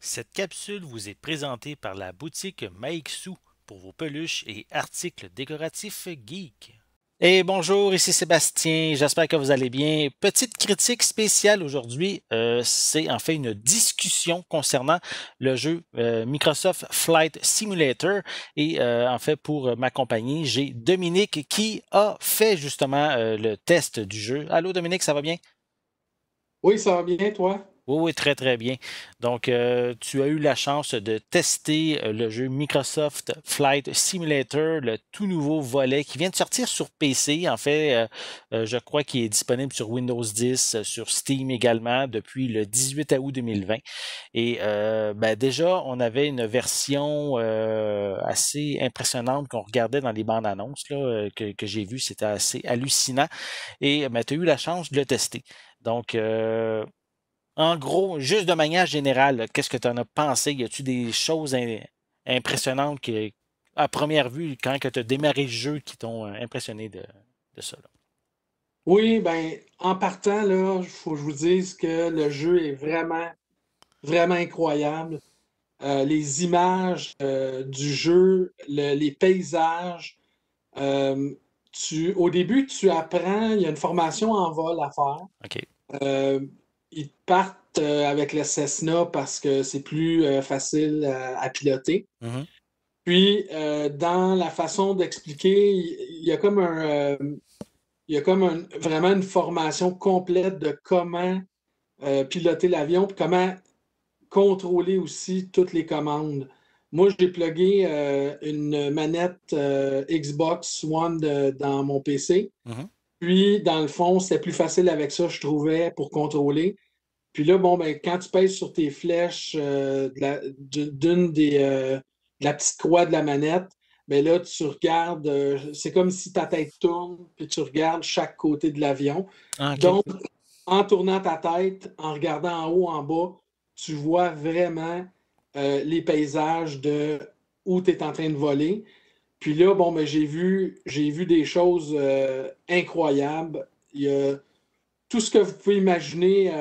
Cette capsule vous est présentée par la boutique Maixu pour vos peluches et articles décoratifs geek. Et bonjour, ici Sébastien, j'espère que vous allez bien. Petite critique spéciale aujourd'hui, c'est en fait une discussion concernant le jeu Microsoft Flight Simulator. Et en fait, pour m'accompagner, j'ai Dominique qui a fait justement le test du jeu. Allô Dominique, ça va bien? Oui, ça va bien, toi? Oui, oui, très, très bien. Donc, tu as eu la chance de tester le jeu Microsoft Flight Simulator, le tout nouveau volet qui vient de sortir sur PC. En fait, je crois qu'il est disponible sur Windows 10, sur Steam également, depuis le 18 août 2020. Et ben, déjà, on avait une version assez impressionnante qu'on regardait dans les bandes annonces là, que j'ai vues. C'était assez hallucinant. Et ben, tu as eu la chance de le tester. Donc, en gros, juste de manière générale, là, qu'est-ce que tu en as pensé? Y a-tu des choses impressionnantes que, à première vue, quand tu as démarré le jeu, qui t'ont impressionné de ça? Là? Oui, ben, en partant, là, il faut que je vous dise que le jeu est vraiment incroyable. Les images du jeu, les paysages. euh, Au début, tu apprends, il y a une formation en vol à faire. OK. Euh, Ils partent avec le Cessna parce que c'est plus facile à piloter. Mhm. Puis, dans la façon d'expliquer, il y a comme vraiment une formation complète de comment piloter l'avion, puis comment contrôler aussi toutes les commandes. Moi, j'ai plugué une manette Xbox One dans mon PC. Mhm. Puis, dans le fond, c'était plus facile avec ça, je trouvais, pour contrôler. Puis là, bon, ben, quand tu pèses sur tes flèches d'une de la petite croix de la manette, ben là, tu regardes, c'est comme si ta tête tourne, puis tu regardes chaque côté de l'avion. Ah, OK. Donc, en tournant ta tête, en regardant en haut, en bas, tu vois vraiment les paysages de où tu es en train de voler. Puis là, bon, ben, j'ai vu des choses incroyables. Il y a tout ce que vous pouvez imaginer.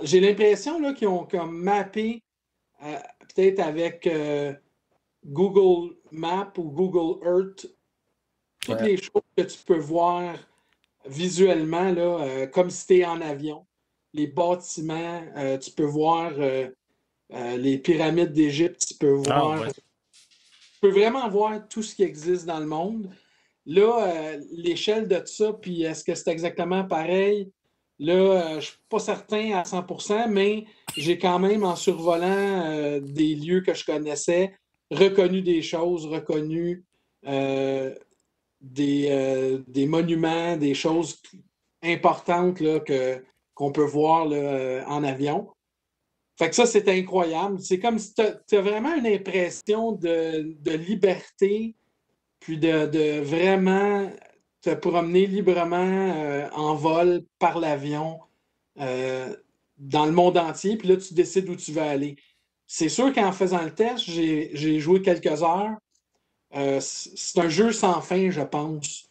J'ai l'impression là, qu'ils ont comme mappé, euh, peut-être avec Google Maps ou Google Earth, toutes Ouais. les choses que tu peux voir visuellement, là, comme si tu es en avion. Les bâtiments, tu peux voir les pyramides d'Égypte, Ah, ouais. tu peux vraiment voir tout ce qui existe dans le monde. Là, l'échelle de ça, puis est-ce que c'est exactement pareil? Là, je ne suis pas certain à 100%, mais j'ai quand même, en survolant des lieux que je connaissais, reconnu des choses, reconnu euh, des monuments, des choses importantes là, qu'on peut voir là, en avion. Fait que ça, c'est incroyable. C'est comme si tu as vraiment une impression de liberté puis de vraiment te promener librement en vol par l'avion euh, dans le monde entier, puis là, tu décides où tu veux aller. C'est sûr qu'en faisant le test, j'ai joué quelques heures. C'est un jeu sans fin, je pense,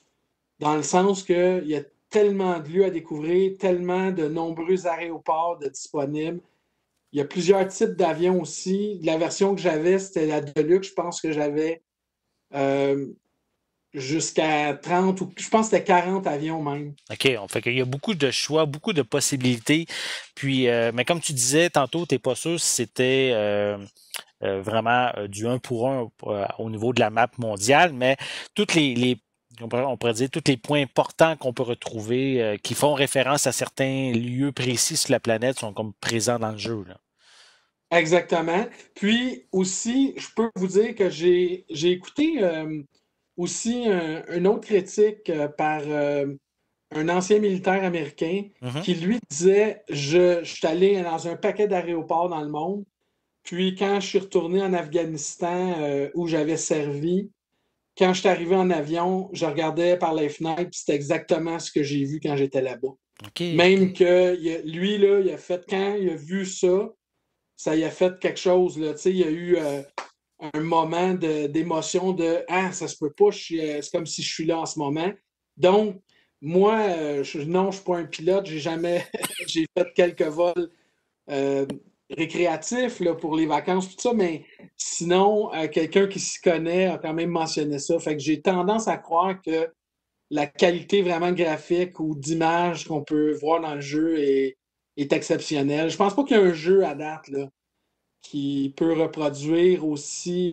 dans le sens qu'il y a tellement de lieux à découvrir, tellement de nombreux aéroports de disponibles. Il y a plusieurs types d'avions aussi. La version que j'avais, c'était la Deluxe. Je pense que j'avais euh, jusqu'à 30 ou je pense que c'était 40 avions même. OK. On fait qu'il y a beaucoup de choix, beaucoup de possibilités. Puis, mais comme tu disais tantôt, tu n'es pas sûr si c'était vraiment du un pour un au niveau de la map mondiale, mais toutes on pourrait dire tous les points importants qu'on peut retrouver qui font référence à certains lieux précis sur la planète sont comme présents dans le jeu. Là. Exactement. Puis aussi, je peux vous dire que j'ai écouté aussi une autre critique par un ancien militaire américain Mhm. qui lui disait, je suis allé dans un paquet d'aéroports dans le monde, puis quand je suis retourné en Afghanistan où j'avais servi, quand je suis arrivé en avion, je regardais par les fenêtres, puis c'était exactement ce que j'ai vu quand j'étais là-bas. OK. Même que lui, là, il a fait, quand il a vu ça, ça y a fait quelque chose. Là. Tu sais, il y a eu un moment d'émotion de Ah, ça se peut pas, c'est comme si je suis là en ce moment. Donc, moi, non, je ne suis pas un pilote, j'ai jamais j'ai fait quelques vols récréatif là, pour les vacances, tout ça, mais sinon, quelqu'un qui s'y connaît a quand même mentionné ça. Fait que j'ai tendance à croire que la qualité vraiment graphique ou d'image qu'on peut voir dans le jeu est exceptionnelle. Je pense pas qu'il y ait un jeu à date là, qui peut reproduire aussi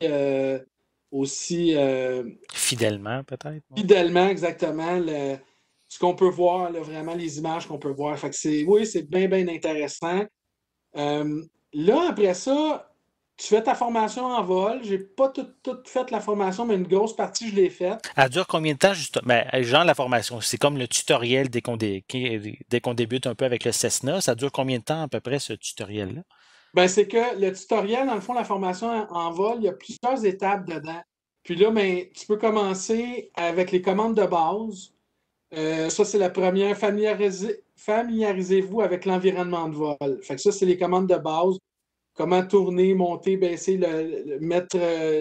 Fidèlement, peut-être. Ouais. fidèlement exactement ce qu'on peut voir, là, vraiment les images qu'on peut voir. Fait que oui, c'est bien, bien intéressant. Là, après ça, tu fais ta formation en vol. J'ai pas tout fait la formation, mais une grosse partie, je l'ai faite. Elle dure combien de temps, justement? Ben, genre la formation, c'est comme le tutoriel dès qu'on débute un peu avec le Cessna. Ça dure combien de temps à peu près, ce tutoriel-là? Ben, c'est que le tutoriel, dans le fond, la formation en vol, il y a plusieurs étapes dedans. Puis là, ben, tu peux commencer avec les commandes de base. Ça, c'est la première. Familiarisez-vous avec l'environnement de vol. Fait que ça, c'est les commandes de base. Comment tourner, monter, baisser, mettre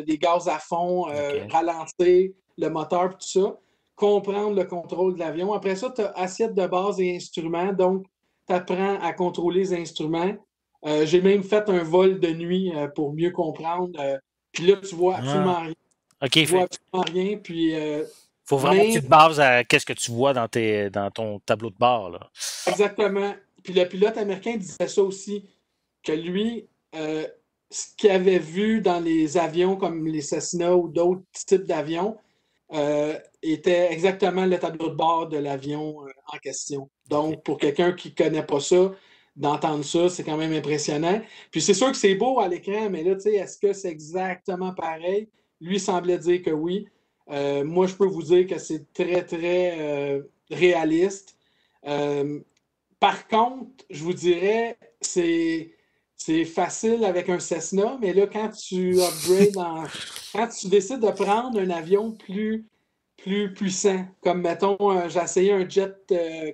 les gaz à fond, OK. ralentir le moteur, tout ça. Comprendre le contrôle de l'avion. Après ça, tu as assiette de base et instruments. Donc, tu apprends à contrôler les instruments. J'ai même fait un vol de nuit pour mieux comprendre. Puis là, tu vois Ah, absolument rien. OK. Tu vois absolument rien. Puis, Faut vraiment que mais tu te bases à qu'est-ce que tu vois dans ton tableau de bord, là. exactement. Puis le pilote américain disait ça aussi, que lui, ce qu'il avait vu dans les avions comme les Cessna ou d'autres types d'avions était exactement le tableau de bord de l'avion en question. OK. Donc, pour quelqu'un qui ne connaît pas ça, d'entendre ça, c'est quand même impressionnant. Puis c'est sûr que c'est beau à l'écran, mais là, tu sais, est-ce que c'est exactement pareil? Lui semblait dire que oui. Moi, je peux vous dire que c'est très, très réaliste. Euh, Par contre, je vous dirais, c'est facile avec un Cessna, mais là, quand tu décides de prendre un avion plus puissant, comme mettons, j'ai essayé un jet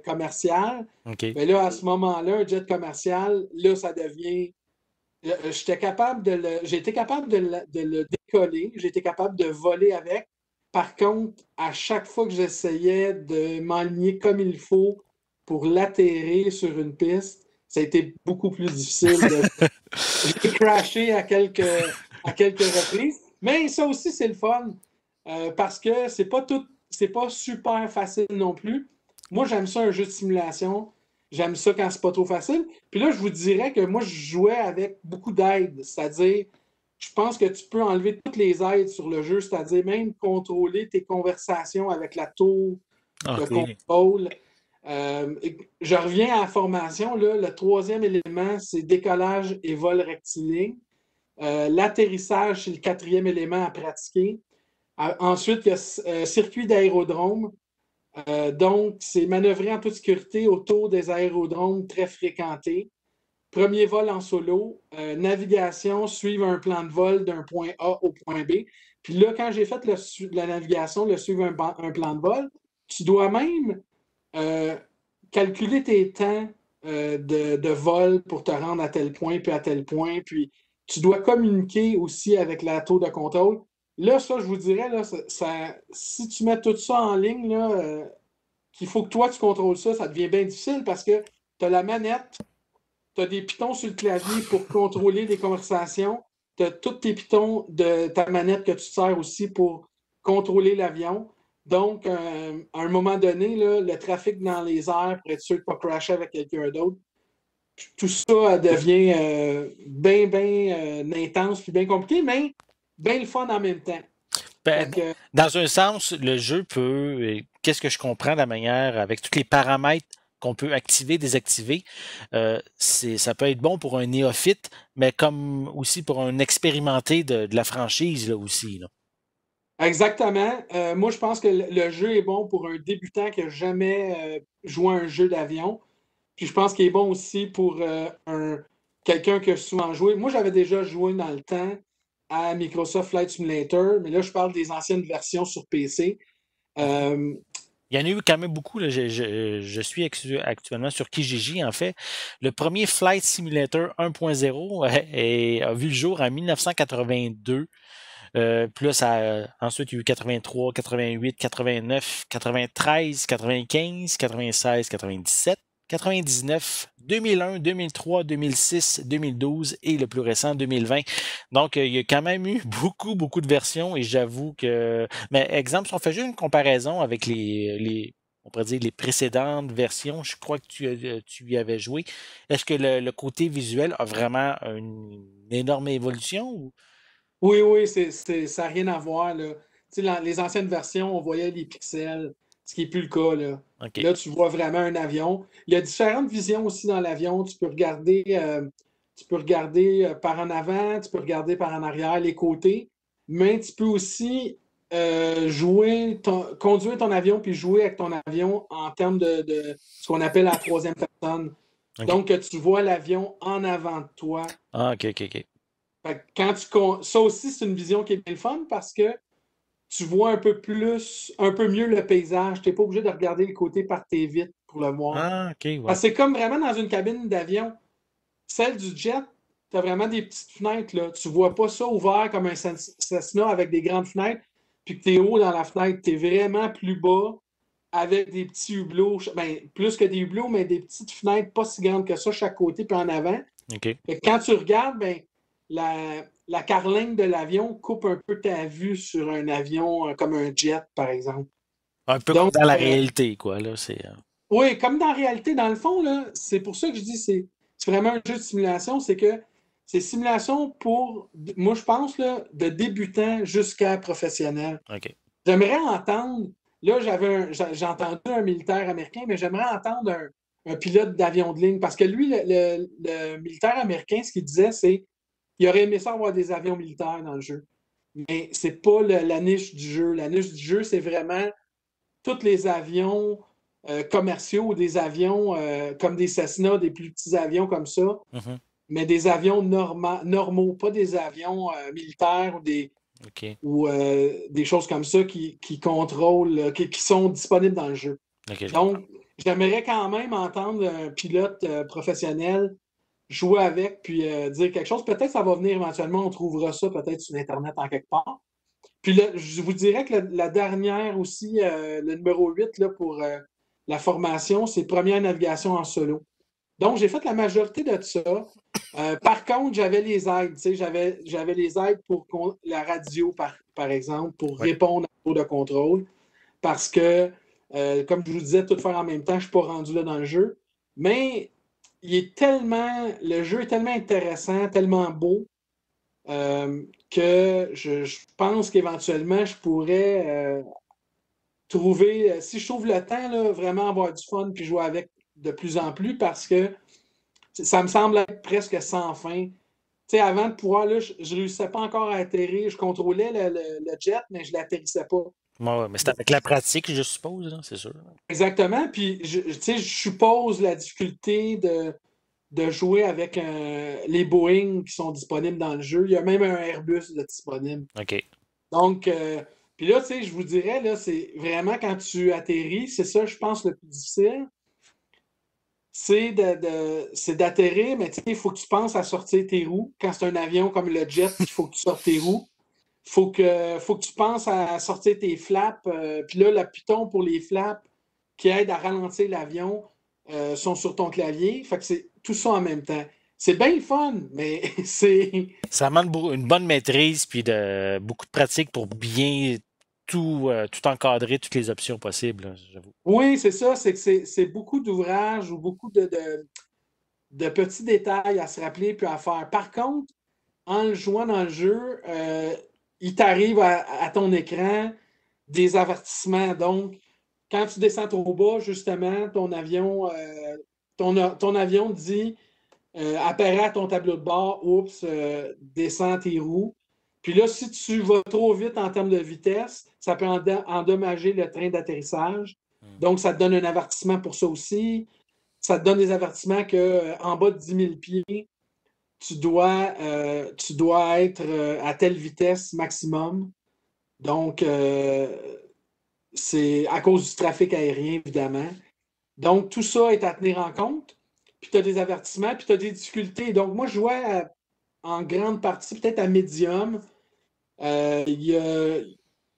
commercial, OK. mais là, à ce moment-là, un jet commercial, là, ça devient. J'ai été capable de le décoller, j'ai été capable de voler avec. Par contre, à chaque fois que j'essayais de m'aligner comme il faut pour l'atterrir sur une piste, ça a été beaucoup plus difficile de. J'ai crashé à quelques reprises. Mais ça aussi, c'est le fun. Parce que c'est pas super facile non plus. Moi, j'aime ça un jeu de simulation. J'aime ça quand c'est pas trop facile. Puis là, je vous dirais que moi, je jouais avec beaucoup d'aides. C'est-à-dire, je pense que tu peux enlever toutes les aides sur le jeu, c'est-à-dire même contrôler tes conversations avec la tour de OK. contrôle. Je reviens à la formation. Là, le troisième élément, c'est décollage et vol rectiligne. L'atterrissage, c'est le quatrième élément à pratiquer. Ensuite, il y a circuit d'aérodrome. Donc, c'est manœuvrer en toute sécurité autour des aérodromes très fréquentés. Premier vol en solo, navigation, suivre un plan de vol d'un point A au point B. Puis là, quand j'ai fait la navigation, suivre un plan de vol, tu dois même euh, calculer tes temps de vol pour te rendre à tel point, puis à tel point. Puis tu dois communiquer aussi avec la tour de contrôle. Là, ça, je vous dirais, là, si tu mets tout ça en ligne, là, qu'il faut que toi, tu contrôles ça, ça devient bien difficile parce que tu as la manette, tu as des pitons sur le clavier pour contrôler les conversations, tu as tous tes pitons de ta manette que tu sers aussi pour contrôler l'avion. Donc, à un moment donné, là, le trafic dans les airs pour être sûr de ne pas crasher avec quelqu'un d'autre, tout ça devient bien, bien intense puis bien compliqué, mais bien le fun en même temps. Fait Ben, que, dans un sens, le jeu peut, qu'est-ce que je comprends de la manière, avec tous les paramètres qu'on peut activer, désactiver, ça peut être bon pour un néophyte, mais comme aussi pour un expérimenté de la franchise là, aussi. Là. exactement. Moi, je pense que le jeu est bon pour un débutant qui n'a jamais joué à un jeu d'avion. Puis je pense qu'il est bon aussi pour quelqu'un qui a souvent joué. Moi, j'avais déjà joué dans le temps à Microsoft Flight Simulator, mais là, je parle des anciennes versions sur PC. OK. Euh, Il y en a eu quand même beaucoup. Là. Je suis actuellement sur Kijiji, en fait. Le premier Flight Simulator 1.0 a vu le jour en 1982. Puis là, ensuite, il y a eu 83, 88, 89, 93, 95, 96, 97. 99, 2001, 2003, 2006, 2012 et le plus récent 2020. Donc, il y a quand même eu beaucoup de versions et j'avoue que... Mais exemple, si on fait juste une comparaison avec on pourrait dire les précédentes versions, je crois que tu y avais joué. Est-ce que le côté visuel a vraiment une énorme évolution? Oui, oui, ça n'a rien à voir, là. Tu sais, les anciennes versions, on voyait les pixels, ce qui n'est plus le cas, là. OK. Là, tu vois vraiment un avion. Il y a différentes visions aussi dans l'avion. Tu peux regarder par en avant, tu peux regarder par en arrière, les côtés, mais tu peux aussi conduire ton avion puis jouer avec ton avion en termes de ce qu'on appelle la troisième personne. OK. Donc, tu vois l'avion en avant de toi. Ah, OK. Fait que ça aussi, c'est une vision qui est bien le fun parce que tu vois un peu mieux le paysage. Tu n'es pas obligé de regarder les côtés par tes vitres pour le voir. Ah, OK, ouais. Parce que c'est comme vraiment dans une cabine d'avion. Celle du jet, tu as vraiment des petites fenêtres, là. Tu vois pas ça ouvert comme un Cessna avec des grandes fenêtres, puis que tu es haut dans la fenêtre. Tu es vraiment plus bas avec des petits hublots. Ben, plus que des hublots, mais des petites fenêtres pas si grandes que ça, chaque côté, puis en avant. OK. Fait que quand tu regardes, ben, la carlingue de l'avion coupe un peu ta vue sur un avion comme un jet, par exemple. Un peu comme Donc, dans la réalité, quoi, là. oui, comme dans la réalité, dans le fond, là, c'est pour ça que je dis c'est vraiment un jeu de simulation, c'est que c'est simulation pour, moi je pense, là, de débutant jusqu'à professionnel. OK. J'aimerais entendre, là j'ai entendu un militaire américain, mais j'aimerais entendre un pilote d'avion de ligne, parce que lui, le militaire américain, ce qu'il disait, c'est qu'il aurait aimé ça avoir des avions militaires dans le jeu. Mais c'est pas la niche du jeu. La niche du jeu, c'est vraiment tous les avions commerciaux ou des avions comme des Cessna, des plus petits avions comme ça, Mhm. mais des avions normaux, pas des avions militaires OK. ou des choses comme ça qui contrôlent, qui sont disponibles dans le jeu. OK, je comprends. Donc, j'aimerais quand même entendre un pilote professionnel jouer avec puis dire quelque chose. Peut-être que ça va venir éventuellement, on trouvera ça peut-être sur Internet en quelque part. Puis là, je vous dirais que la dernière aussi, le numéro 8 là, pour la formation, c'est première navigation en solo. Donc, j'ai fait la majorité de ça. Par contre, j'avais les aides. J'avais les aides pour la radio, par exemple, pour Oui. répondre à tour de contrôle. Parce que, comme je vous disais, tout faire en même temps, je ne suis pas rendu là dans le jeu. Mais le jeu est tellement intéressant, tellement beau, que je pense qu'éventuellement, je pourrais trouver, si je trouve le temps, là, vraiment avoir du fun puis jouer avec de plus en plus parce que ça me semble être presque sans fin. Tu sais, avant de pouvoir, là, je ne réussissais pas encore à atterrir. Je contrôlais le jet, mais je ne l'atterrissais pas. Ouais, mais c'est avec la pratique, je suppose, là, c'est sûr. Exactement. Puis, tu sais, je suppose la difficulté de jouer avec les Boeing qui sont disponibles dans le jeu. Il y a même un Airbus de disponible. OK. Donc, puis là, tu sais, je vous dirais, là, c'est vraiment quand tu atterris, c'est ça, je pense, le plus difficile. C'est d'atterrir, mais tu sais, il faut que tu penses à sortir tes roues. Quand c'est un avion comme le jet, il faut que tu sortes tes roues. Faut que tu penses à sortir tes flaps. Puis là, le piton pour les flaps qui aide à ralentir l'avion sont sur ton clavier. Fait que c'est tout ça en même temps. C'est bien le fun, mais c'est. Ça demande une bonne maîtrise puis beaucoup de pratique pour bien tout encadrer, toutes les options possibles, là, j'avoue. Oui, c'est ça, c'est que c'est beaucoup d'ouvrages ou beaucoup de petits détails à se rappeler puis à faire. Par contre, en le jouant dans le jeu, il t'arrive à ton écran des avertissements. Donc, quand tu descends trop bas, justement, ton avion dit apparaît à ton tableau de bord, oups, descends tes roues. Puis là, si tu vas trop vite en termes de vitesse, ça peut endommager le train d'atterrissage. Hmm. Donc, ça te donne un avertissement pour ça aussi. Ça te donne des avertissements qu'en bas de 10 000 pieds, tu dois être à telle vitesse maximum. Donc, c'est à cause du trafic aérien, évidemment. Donc, tout ça est à tenir en compte. Puis, tu as des avertissements, puis tu as des difficultés. Donc, moi, je jouais en grande partie, peut-être à médium. Il y a,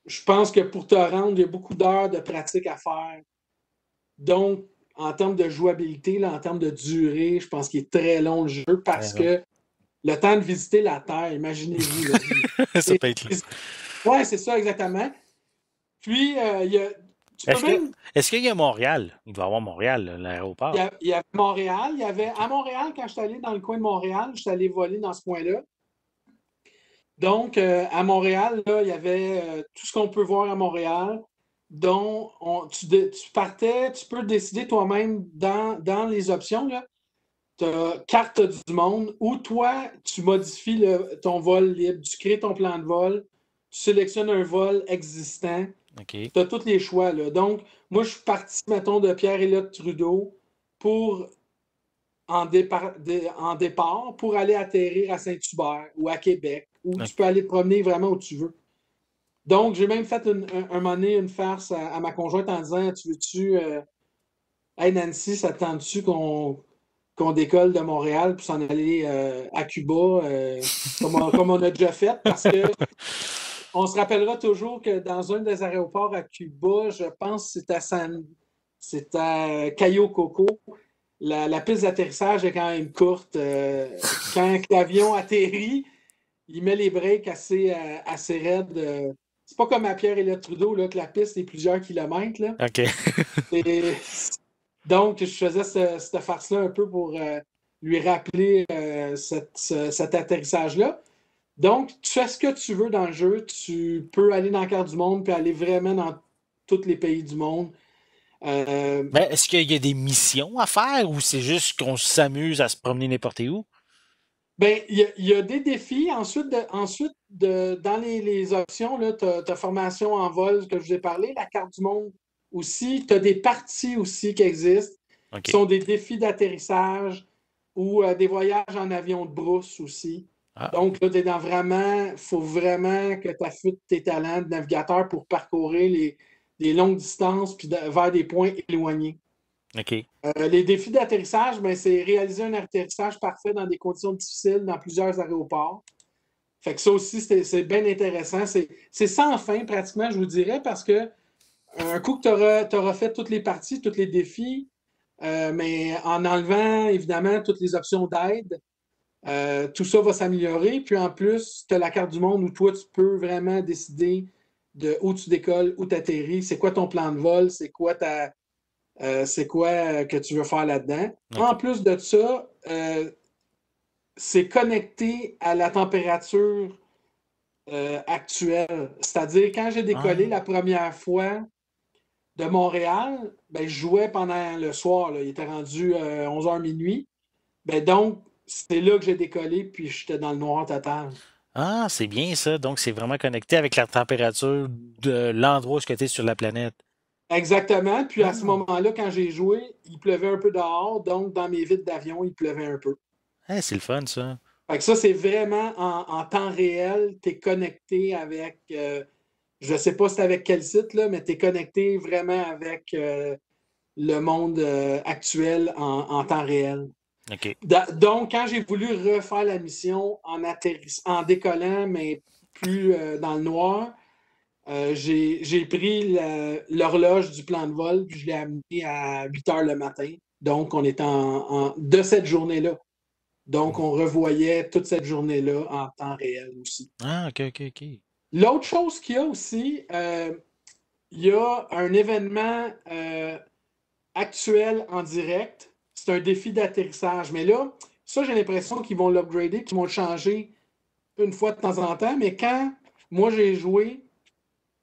je pense que pour te rendre, il y a beaucoup d'heures de pratique à faire. Donc, en termes de jouabilité, là, en termes de durée, je pense qu'il est très long le jeu parce que le temps de visiter la Terre, imaginez-vous. Là, Ça peut être là. ouais, c'est ça, exactement. Puis, tu peux Est-ce que même. est-ce qu'il y a Montréal? Il doit y avoir Montréal, là, l'aéroport. Il y avait Montréal. Il y avait, à Montréal, quand je suis allé dans le coin de Montréal, je suis allé voler dans ce coin-là. Donc, à Montréal, là, il y avait tout ce qu'on peut voir à Montréal, dont tu partais, tu peux décider toi-même dans les options, là, tu as carte du monde où toi, tu modifies ton vol libre, tu crées ton plan de vol, tu sélectionnes un vol existant, OK. tu as tous les choix. Là. Donc, moi, je suis parti, mettons, de Pierre-Éliott Trudeau pour en départ pour aller atterrir à Saint-Hubert ou à Québec, où tu peux aller te promener vraiment où tu veux. Donc, j'ai même fait un moment donné une farce à ma conjointe en disant Tu veux-tu, hey Nancy, ça te tente-tu qu'on décolle de Montréal pour s'en aller à Cuba, comme on a déjà fait? Parce que on se rappellera toujours que dans un des aéroports à Cuba, je pense que c'est à Cayo Coco, la piste d'atterrissage est quand même courte. Puis quand l'avion atterrit, il met les breaks assez raides. C'est pas comme à Pierre-Éliott Trudeau, là, que la piste est plusieurs kilomètres. Là. OK. Et donc, je faisais cette farce-là un peu pour lui rappeler cet atterrissage-là. Donc, tu fais ce que tu veux dans le jeu. Tu peux aller dans la carte du monde puis aller vraiment dans tous les pays du monde. Mais est-ce qu'il y a des missions à faire ou c'est juste qu'on s'amuse à se promener n'importe où? Ben, il y a des défis. Dans les options, tu as formation en vol que je vous ai parlé, la carte du monde aussi. Tu as des parties aussi qui existent, qui OK. sont des défis d'atterrissage ou des voyages en avion de brousse aussi. Ah, Donc, là, tu es dans vraiment, il faut vraiment que tu affûtes tes talents de navigateur pour parcourir les longues distances puis vers des points éloignés. OK. Les défis d'atterrissage, ben, c'est réaliser un atterrissage parfait dans des conditions difficiles dans plusieurs aéroports. Fait que ça aussi, c'est bien intéressant. C'est sans fin, pratiquement, je vous dirais, parce que un coup que tu auras fait toutes les parties, tous les défis, mais en enlevant, évidemment, toutes les options d'aide, tout ça va s'améliorer. Puis en plus, tu as la carte du monde où toi, tu peux vraiment décider de où tu décolles, où tu atterris, c'est quoi ton plan de vol, c'est quoi que tu veux faire là-dedans. En OK. plus de ça, c'est connecté à la température actuelle. C'est-à-dire, quand j'ai décollé Ah. la première fois de Montréal, ben, je jouais pendant le soir. Là. Il était rendu 11h minuit. Ben, donc, c'est là que j'ai décollé, puis j'étais dans le noir total. Ah, c'est bien ça. Donc, c'est vraiment connecté avec la température de l'endroit où tu es sur la planète. Exactement. Puis à ce Ah. moment-là, quand j'ai joué, il pleuvait un peu dehors. Donc, dans mes vitres d'avion, il pleuvait un peu. Hey, c'est le fun, ça. Fait que ça, c'est vraiment en temps réel. Tu es connecté avec, je ne sais pas c'est avec quel site, là, mais tu es connecté vraiment avec le monde actuel en temps réel. OK. Donc, quand j'ai voulu refaire la mission en décollant, mais plus dans le noir, j'ai pris l'horloge du plan de vol, puis je l'ai amené à 8 heures le matin. Donc, on est de cette journée-là. Donc, on revoyait toute cette journée-là en temps réel aussi. Ah, OK, OK, OK. L'autre chose qu'il y a aussi, il y a un événement actuel en direct. C'est un défi d'atterrissage. Mais là, ça, j'ai l'impression qu'ils vont l'upgrader, qu'ils vont le changer une fois de temps en temps. Mais quand moi, j'ai joué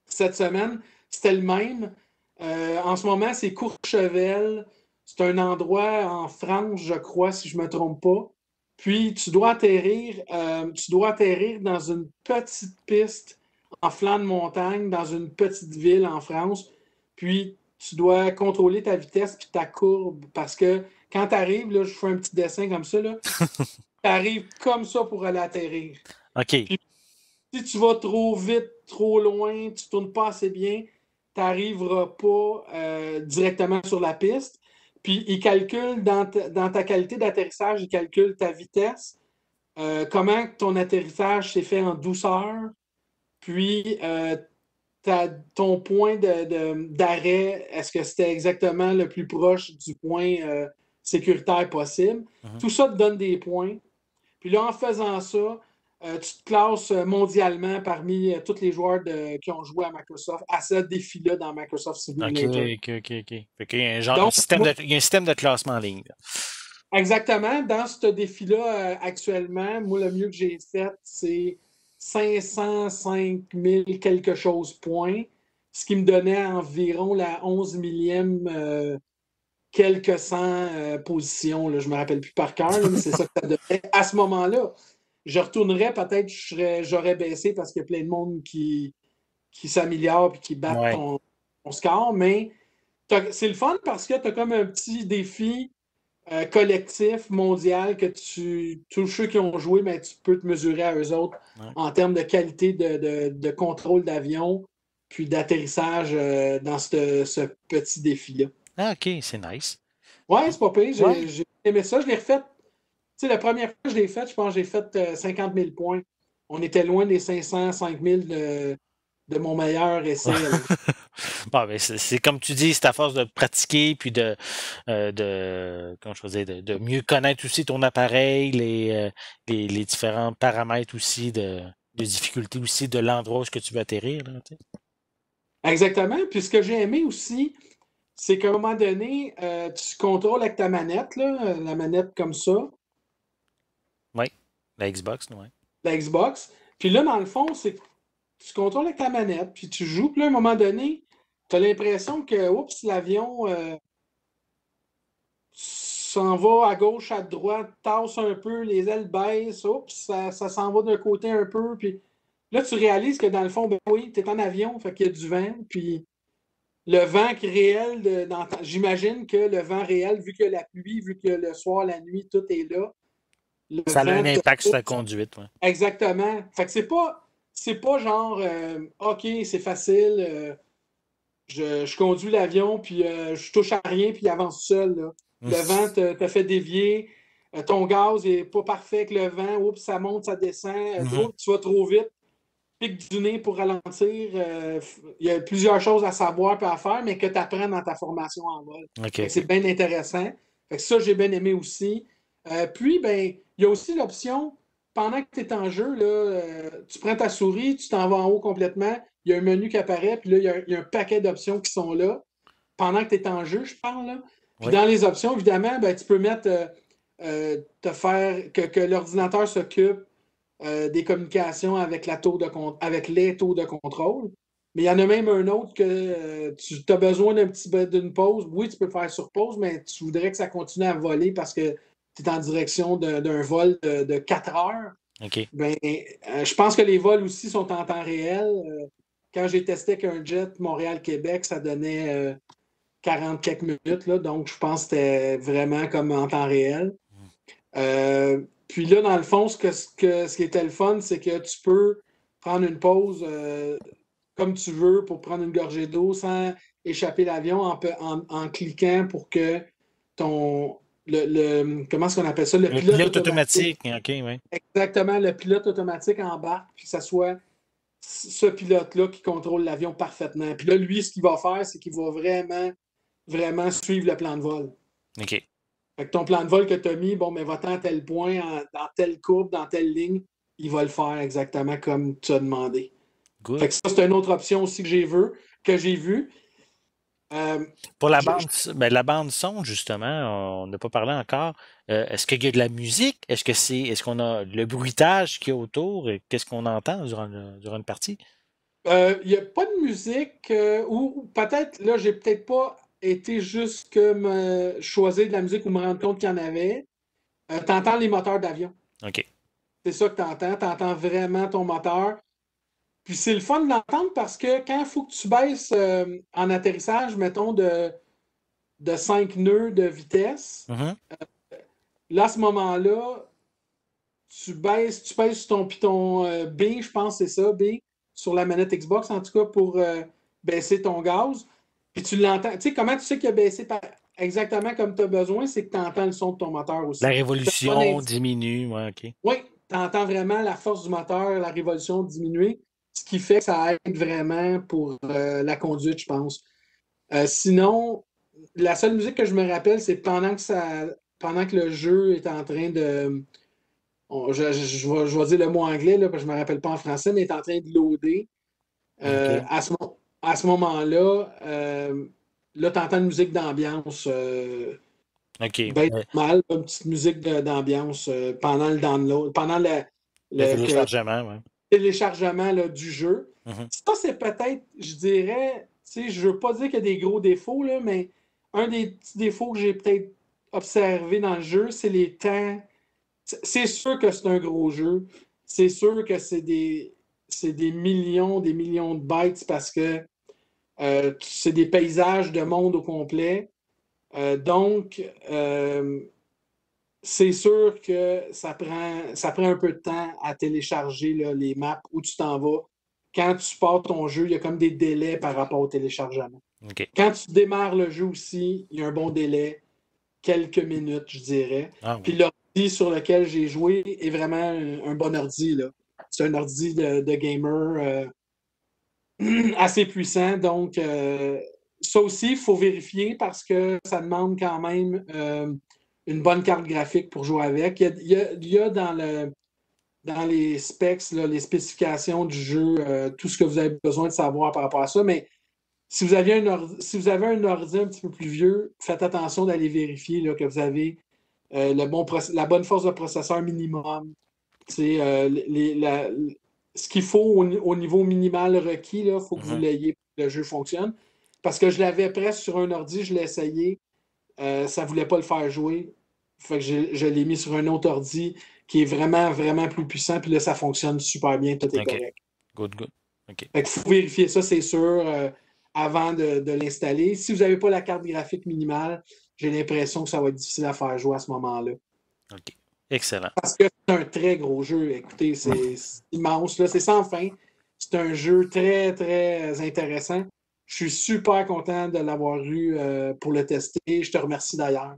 cette semaine, c'était le même. En ce moment, c'est Courchevel. C'est un endroit en France, je crois, si je ne me trompe pas. Puis, tu dois atterrir dans une petite piste en flanc de montagne, dans une petite ville en France. Puis, tu dois contrôler ta vitesse puis ta courbe. Parce que quand tu arrives, là, je fais un petit dessin comme ça, tu arrives comme ça pour aller atterrir. OK. Puis, si tu vas trop vite, trop loin, tu ne tournes pas assez bien, tu n'arriveras pas directement sur la piste. Puis, il calcule dans ta qualité d'atterrissage, il calcule ta vitesse, comment ton atterrissage s'est fait en douceur, puis ton point d'arrêt, est-ce que c'était exactement le plus proche du point sécuritaire possible? Mhm. Tout ça te donne des points. Puis là, en faisant ça, tu te classes mondialement parmi tous les joueurs qui ont joué à Microsoft, à ce défi-là dans Microsoft OK, Simulator. OK. Fait qu'il y a un genre, Donc, moi, il y a un système de classement en ligne, là. exactement, dans ce défi-là, actuellement, moi, le mieux que j'ai fait, c'est 505 000 quelque chose points, ce qui me donnait environ la 11 millième quelques cent positions. Là, je ne me rappelle plus par cœur, là, mais c'est ça que ça donnait à ce moment-là. Je retournerais, peut-être j'aurais baissé parce qu'il y a plein de monde qui s'améliore et qui battent Ouais. ton score, mais c'est le fun parce que tu as comme un petit défi collectif, mondial, que tous ceux qui ont joué, ben, tu peux te mesurer à eux autres Ouais. en termes de qualité de contrôle d'avion puis d'atterrissage dans ce petit défi-là. Ah, OK, c'est nice. Ouais, Puis, c'est pas pire. ouais. J'ai aimé ça. Je l'ai refait. Tu sais, la première fois que je l'ai fait, je pense que j'ai fait 50 000 points. On était loin des 505 000 de mon meilleur essai, là. Bon, ben, c'est comme tu dis, c'est à force de pratiquer, puis comment je faisais, de mieux connaître aussi ton appareil, les différents paramètres aussi de difficulté aussi de l'endroit où est-ce que tu veux atterrir, là, tu sais. Exactement. Puis ce que j'ai aimé aussi, c'est qu'à un moment donné, tu contrôles avec ta manette, là, la manette comme ça, Oui, la Xbox, ouais. la Xbox. Puis là, dans le fond, c'est que tu contrôles avec ta manette, puis tu joues. Puis là, à un moment donné, tu as l'impression que, oups, l'avion s'en va à gauche, à droite, tasse un peu, les ailes baissent, oups, ça s'en va d'un côté un peu. Puis là, tu réalises que dans le fond, ben oui, tu es en avion, fait qu'il y a du vent. Puis le vent réel, j'imagine que le vent réel, vu que la pluie, vu que le soir, la nuit, tout est là, le Ça a un vent te impact sur ta pousse. conduite, ouais. Exactement. Fait que c'est pas genre, OK, c'est facile, je conduis l'avion, puis je touche à rien, puis il avance seul, là. Le vent te fait dévier, ton gaz n'est pas parfait avec le vent, oups, ça monte, ça descend, Mhm. oups, tu vas trop vite, pique du nez pour ralentir. Il y a plusieurs choses à savoir et à faire, mais que tu apprends dans ta formation en vol. OK, Fait que c'est OK. bien intéressant. Fait que ça, j'ai bien aimé aussi. Puis, ben, il y a aussi l'option, pendant que tu es en jeu, là, tu prends ta souris, tu t'en vas en haut complètement, il y a un menu qui apparaît, puis là, il y a un paquet d'options qui sont là. Pendant que tu es en jeu, je parle, là. Puis Oui. dans les options, évidemment, ben, tu peux mettre te faire que l'ordinateur s'occupe des communications avec, avec les taux de contrôle. Mais il y en a même un autre que tu as besoin d'une pause. Oui, tu peux faire sur pause, mais tu voudrais que ça continue à voler parce que tu es en direction d'un vol de 4 heures. OK. Ben, je pense que les vols aussi sont en temps réel. Quand j'ai testé avec un jet Montréal-Québec, ça donnait 40 quelques minutes. Là, donc, je pense que c'était vraiment comme en temps réel. Puis là, dans le fond, ce qui était le fun, c'est que tu peux prendre une pause comme tu veux pour prendre une gorgée d'eau sans échapper l'avion en cliquant pour que ton. Comment est-ce qu'on appelle ça? Le Le pilote pilote automatique. automatique, OK, oui. Exactement, le pilote automatique embarque, puis que ce soit ce pilote-là qui contrôle l'avion parfaitement. Puis là, lui, ce qu'il va faire, c'est qu'il va vraiment, vraiment suivre le plan de vol. OK. Fait que ton plan de vol que tu as mis, bon, mais va-t'en à tel point, dans telle courbe, dans telle ligne, il va le faire exactement comme tu as demandé. Fait Good. que ça, c'est une autre option aussi que j'ai vu. Euh, Pour je- je- ben, la bande son, justement, on n'a pas parlé encore. Est-ce qu'il y a de la musique? Est-ce qu'on a le bruitage qu'il y a autour? Et qu'est-ce qu'on entend durant une partie? Il n'y a pas de musique, ou peut-être, là, j'ai peut-être pas été jusque me choisir de la musique ou me rendre compte qu'il y en avait. Tu entends les moteurs d'avion. OK. C'est ça que tu entends. Tu entends vraiment ton moteur. Puis c'est le fun de l'entendre parce que quand il faut que tu baisses en atterrissage, mettons, de 5 nœuds de vitesse, Mhm. là, à ce moment-là, tu pèses sur ton piton B, je pense que c'est ça, B, sur la manette Xbox, en tout cas, pour baisser ton gaz. Puis tu l'entends. Tu sais, comment tu sais qu'il a baissé exactement comme tu as besoin, c'est que tu entends le son de ton moteur La aussi. C'est un bon révolution indice. diminue, ouais, OK. Oui, tu entends vraiment la force du moteur, la révolution diminuer, ce qui fait que ça aide vraiment pour la conduite, je pense. Sinon, la seule musique que je me rappelle, c'est pendant que le jeu est en train de. Je vais dire le mot anglais, là, parce que je ne me rappelle pas en français, mais est en train de loader. OK. À ce moment-là, là, tu entends une musique d'ambiance OK. bête mal, une petite musique d'ambiance pendant le download, pendant Le le téléchargement, ouais. téléchargement là, du jeu. Mhm. Ça, c'est peut-être, je dirais, je ne veux pas dire qu'il y a des gros défauts, là, mais un des petits défauts que j'ai peut-être observé dans le jeu, c'est les temps. C'est sûr que c'est un gros jeu. C'est sûr que c'est des millions de bytes parce que c'est des paysages de monde au complet. Donc, c'est sûr que ça prend un peu de temps à télécharger là, les maps où tu t'en vas. Quand tu pars ton jeu, il y a comme des délais par rapport au téléchargement. OK. Quand tu démarres le jeu aussi, il y a un bon délai, quelques minutes, je dirais. Ah Puis oui. l'ordi sur lequel j'ai joué est vraiment un bon ordi, là. C'est un ordi de gamer assez puissant. Donc, ça aussi, il faut vérifier parce que ça demande quand même une bonne carte graphique pour jouer avec. Il y a dans les specs, là, les spécifications du jeu, tout ce que vous avez besoin de savoir par rapport à ça. Mais si vous avez un ordi un petit peu plus vieux, faites attention d'aller vérifier là, que vous avez la bonne force de processeur minimum. Ce qu'il faut au niveau minimal requis, il faut que vous Mhm. l'ayez pour que le jeu fonctionne. Parce que je l'avais presque sur un ordi, je l'ai essayé, ça ne voulait pas le faire jouer. Fait que je l'ai mis sur un autre ordi qui est vraiment, vraiment plus puissant, puis là, ça fonctionne super bien, tout est OK. correct. Good, good. OK. Fait qu'il faut vérifier ça, c'est sûr, avant de l'installer. Si vous n'avez pas la carte graphique minimale, j'ai l'impression que ça va être difficile à faire jouer à ce moment-là. OK. Excellent. Parce que c'est un très gros jeu. Écoutez, c'est immense, là, c'est sans fin. C'est un jeu très, très intéressant. Je suis super content de l'avoir eu pour le tester. Je te remercie d'ailleurs.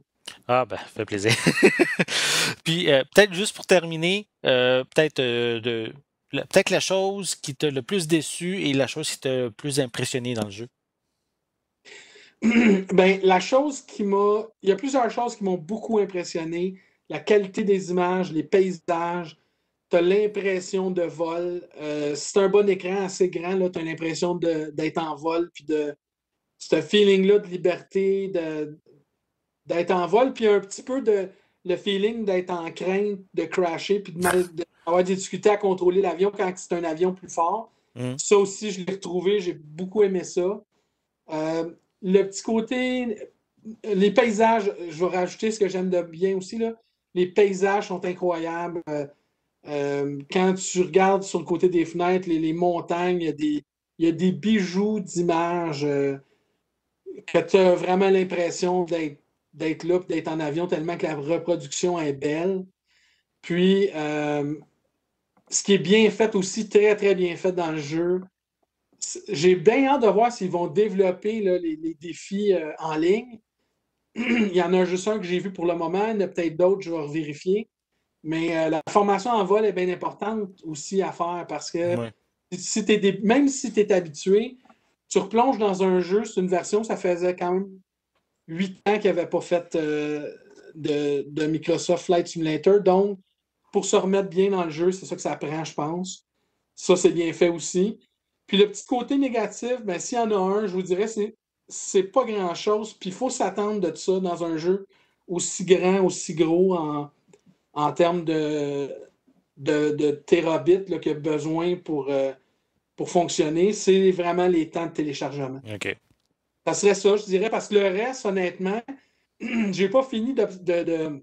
Ah, ben, ça fait plaisir. Puis, peut-être juste pour terminer, peut-être la chose qui t'a le plus déçu et la chose qui t'a le plus impressionné dans le jeu. Ben, la chose qui m'a. Il y a plusieurs choses qui m'ont beaucoup impressionné. La qualité des images, les paysages. Tu as l'impression de vol. C'est un bon écran assez grand. Tu as l'impression d'être en vol. Puis de ce feeling-là de liberté, d'être en vol. Puis un petit peu le feeling d'être en crainte de crasher. Puis d'avoir des difficultés à contrôler l'avion quand c'est un avion plus fort. Mhm. Ça aussi, je l'ai retrouvé. J'ai beaucoup aimé ça. Euh, le petit côté, les paysages, je vais rajouter ce que j'aime de bien aussi, là. Les paysages sont incroyables. Quand tu regardes sur le côté des fenêtres, les montagnes, il y a des bijoux d'images que tu as vraiment l'impression d'être là, d'être en avion, tellement que la reproduction est belle. Puis, ce qui est bien fait aussi, très, très bien fait dans le jeu, j'ai bien hâte de voir s'ils vont développer là, les défis en ligne. Il y en a juste un que j'ai vu pour le moment, il y en a peut-être d'autres, je vais vérifier. Mais la formation en vol est bien importante aussi à faire parce que Ouais. même si tu es habitué, tu replonges dans un jeu, c'est une version, ça faisait quand même 8 ans qu'ils n'avaient pas fait de Microsoft Flight Simulator. Donc, pour se remettre bien dans le jeu, c'est ça que ça prend, je pense. Ça, c'est bien fait aussi. Puis le petit côté négatif, ben, s'il y en a un, je vous dirais, c'est pas grand-chose. Puis il faut s'attendre de ça dans un jeu aussi grand, aussi gros en termes de terabits qu'il y a besoin pour fonctionner. C'est vraiment les temps de téléchargement. OK. Ça serait ça, je dirais, parce que le reste, honnêtement, j'ai pas fini de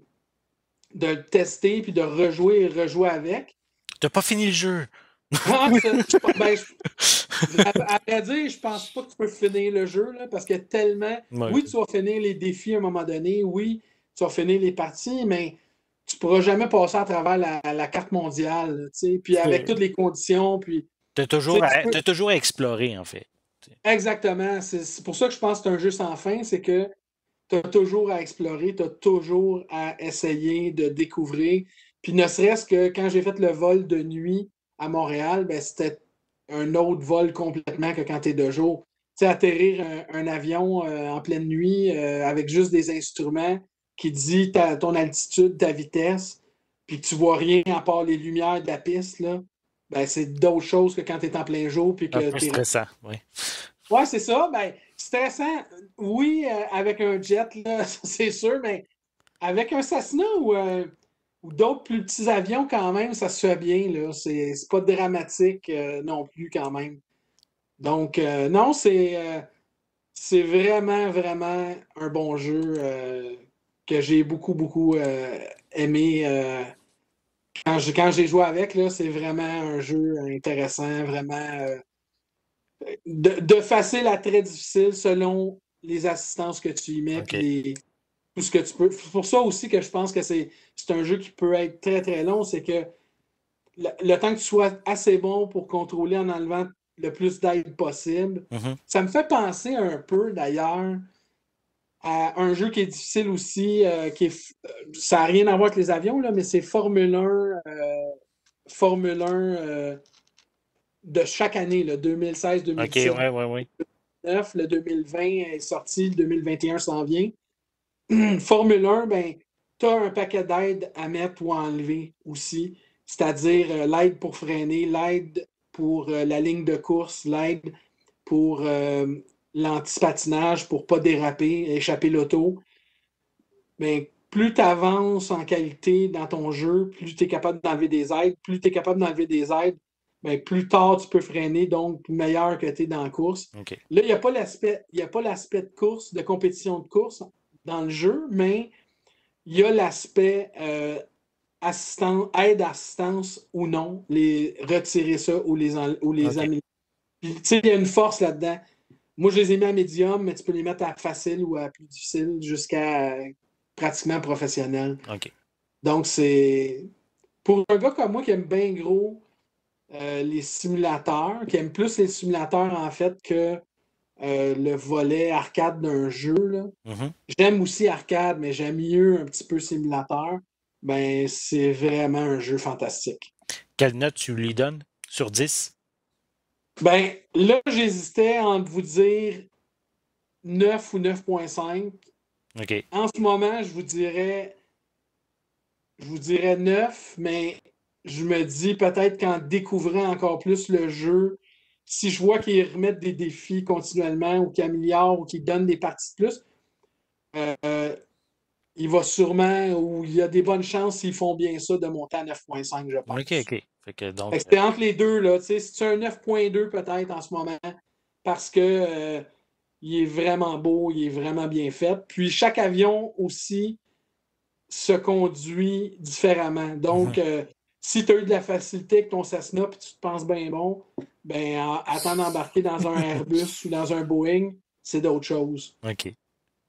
le tester puis de rejouer et rejouer avec. T'as pas fini le jeu. Ah, à vrai dire, je pense pas que tu peux finir le jeu là, parce que tellement. Ouais. Oui, tu vas finir les défis à un moment donné, oui, tu vas finir les parties, mais tu pourras jamais passer à travers la carte mondiale, tu sais, puis avec toutes les conditions, puis. Tu sais, T'as toujours à explorer, en fait. exactement. C'est pour ça que je pense que c'est un jeu sans fin, c'est que tu as toujours à explorer, tu as toujours à essayer de découvrir. Puis ne serait-ce que quand j'ai fait le vol de nuit à Montréal, ben, c'était un autre vol complètement que quand tu es de jour. Tu sais, atterrir un avion en pleine nuit avec juste des instruments qui dit ton altitude, ta vitesse, puis que tu vois rien à part les lumières de la piste, là, ben, c'est d'autres choses que quand tu es en plein jour puis Un que peu tu es... stressant, oui. Ouais, c'est ça. Ben, stressant, oui, avec un jet, là, c'est sûr, mais avec un Cessna ou d'autres plus petits avions, quand même, ça se fait bien, là. C'est pas dramatique non plus, quand même. Donc, non, c'est vraiment, vraiment un bon jeu que j'ai beaucoup, beaucoup aimé. Quand j'ai joué avec, là, c'est vraiment un jeu intéressant, vraiment de facile à très difficile selon les assistances que tu y mets, OK. puis tout ce que tu peux. C'est pour ça aussi que je pense que c'est un jeu qui peut être très, très long, c'est que le temps que tu sois assez bon pour contrôler en enlevant le plus d'aide possible. Mhm. Ça me fait penser un peu, d'ailleurs, à un jeu qui est difficile aussi, ça n'a rien à voir avec les avions, là, mais c'est Formule 1 de chaque année, le OK, 2016-2017. ouais, ouais, ouais. Le 2020 est sorti, le 2021 s'en vient. Formule 1, ben, tu as un paquet d'aides à mettre ou à enlever aussi, c'est-à-dire l'aide pour freiner, l'aide pour la ligne de course, l'aide pour l'antipatinage, pour ne pas déraper, échapper l'auto. Ben, plus tu avances en qualité dans ton jeu, plus tu es capable d'enlever des aides. Plus tu es capable d'enlever des aides, ben, plus tard tu peux freiner, donc meilleur que tu es dans la course. OK. Là, il n'y a pas l'aspect de course, de compétition de course dans le jeu, mais il y a l'aspect aide-assistance ou non, les retirer ça ou les OK. améliorer. Tu sais, il y a une force là-dedans. Moi, je les ai mis à médium, mais tu peux les mettre à facile ou à plus difficile jusqu'à pratiquement professionnel. OK. Donc, c'est pour un gars comme moi qui aime bien gros les simulateurs, qui aime plus les simulateurs en fait que le volet arcade d'un jeu, là. Mhm. J'aime aussi arcade, mais j'aime mieux un petit peu simulateur. Ben, c'est vraiment un jeu fantastique. Quelle note tu lui donnes sur 10? Ben, là, j'hésitais entre vous dire 9 ou 9,5. OK. En ce moment, je vous dirais 9, mais je me dis peut-être qu'en découvrant encore plus le jeu, si je vois qu'ils remettent des défis continuellement ou qu'ils améliorent ou qu'ils donnent des parties de plus, euh, il va sûrement, ou il y a des bonnes chances s'ils font bien ça, de monter à 9,5, je OK, pense. OK. Fait que Fait donc, que c'est entre les deux, là. Tu sais, si tu as un 9,2 peut-être en ce moment, parce que il est vraiment beau, il est vraiment bien fait. Puis chaque avion aussi se conduit différemment. mhm. Donc, si tu as eu de la facilité avec ton Cessna et tu te penses bien bon, ben attends d'embarquer dans un Airbus ou dans un Boeing, c'est d'autres choses. OK.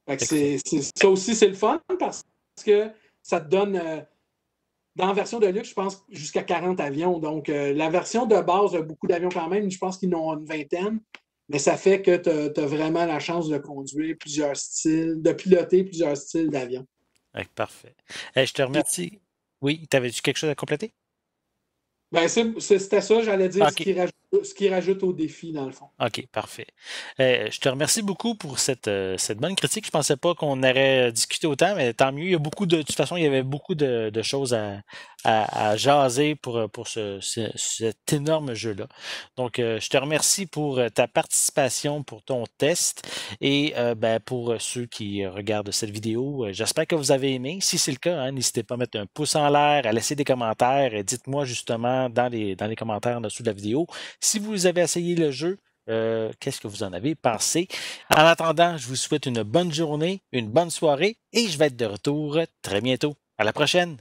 Fait que Excellent. ça aussi, c'est le fun parce que ça te donne, dans la version de luxe, je pense, jusqu'à 40 avions. Donc, la version de base a beaucoup d'avions quand même. Je pense qu'ils en ont une vingtaine. Mais ça fait que tu as vraiment la chance de conduire plusieurs styles, de piloter plusieurs styles d'avions. Ouais, parfait. Je te remercie. Oui, t'avais-tu quelque chose à compléter? Ben, c'était ça, j'allais dire OK. ce qui rajoute au défi, dans le fond. OK, parfait. Je te remercie beaucoup pour cette bonne critique. Je pensais pas qu'on aurait discuté autant, mais tant mieux. Il y a beaucoup de toute façon, il y avait beaucoup de choses à jaser pour cet énorme jeu-là. Donc, je te remercie pour ta participation, pour ton test et ben, pour ceux qui regardent cette vidéo. J'espère que vous avez aimé. Si c'est le cas, hein, n'hésitez pas à mettre un pouce en l'air, à laisser des commentaires et dites-moi justement dans les commentaires en dessous de la vidéo si vous avez essayé le jeu, qu'est-ce que vous en avez pensé? En attendant, je vous souhaite une bonne journée, une bonne soirée et je vais être de retour très bientôt. À la prochaine!